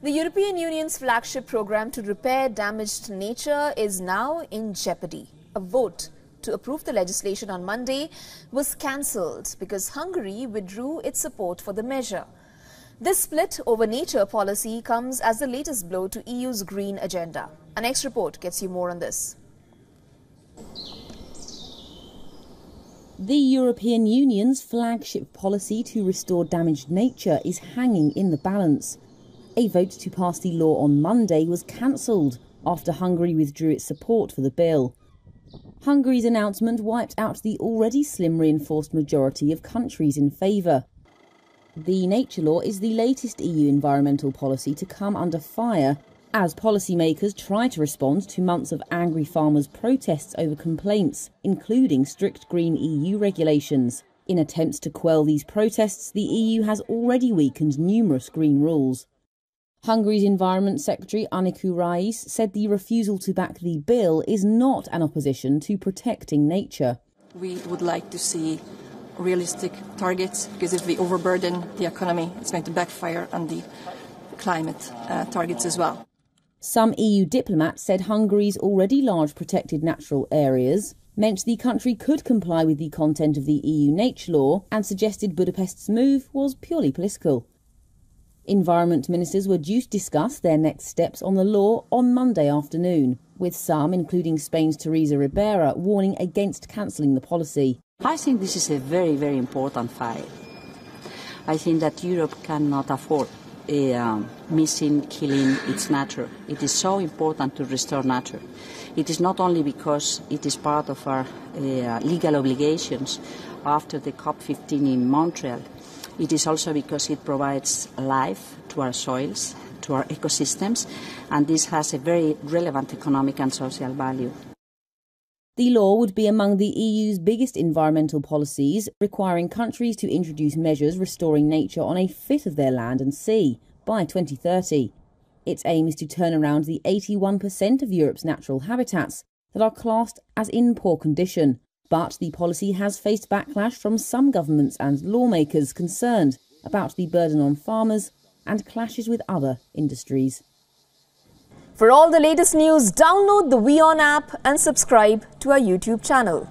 The European Union's flagship program to repair damaged nature is now in jeopardy. A vote to approve the legislation on Monday was cancelled because Hungary withdrew its support for the measure. This split over nature policy comes as the latest blow to EU's green agenda. Our next report gets you more on this. The European Union's flagship policy to restore damaged nature is hanging in the balance. A vote to pass the law on Monday was cancelled after Hungary withdrew its support for the bill. Hungary's announcement wiped out the already slim reinforced majority of countries in favour. The nature law is the latest EU environmental policy to come under fire as policymakers try to respond to months of angry farmers' protests over complaints, including strict green EU regulations. In attempts to quell these protests, the EU has already weakened numerous green rules. Hungary's Environment Secretary Anikő Rais said the refusal to back the bill is not an opposition to protecting nature. We would like to see realistic targets, because if we overburden the economy, it's going to backfire on the climate targets as well. Some EU diplomats said Hungary's already large protected natural areas meant the country could comply with the content of the EU nature law and suggested Budapest's move was purely political. Environment ministers were due to discuss their next steps on the law on Monday afternoon, with some, including Spain's Teresa Ribera, warning against cancelling the policy. I think this is a very, very important file. I think that Europe cannot afford missing, killing its nature. It is so important to restore nature. It is not only because it is part of our legal obligations after the COP15 in Montreal. It is also because it provides life to our soils, to our ecosystems, and this has a very relevant economic and social value. The law would be among the EU's biggest environmental policies, requiring countries to introduce measures restoring nature on a fifth of their land and sea by 2030. Its aim is to turn around the 81% of Europe's natural habitats that are classed as in poor condition. But the policy has faced backlash from some governments and lawmakers concerned about the burden on farmers and clashes with other industries. For all the latest news, download the WION app and subscribe to our YouTube channel.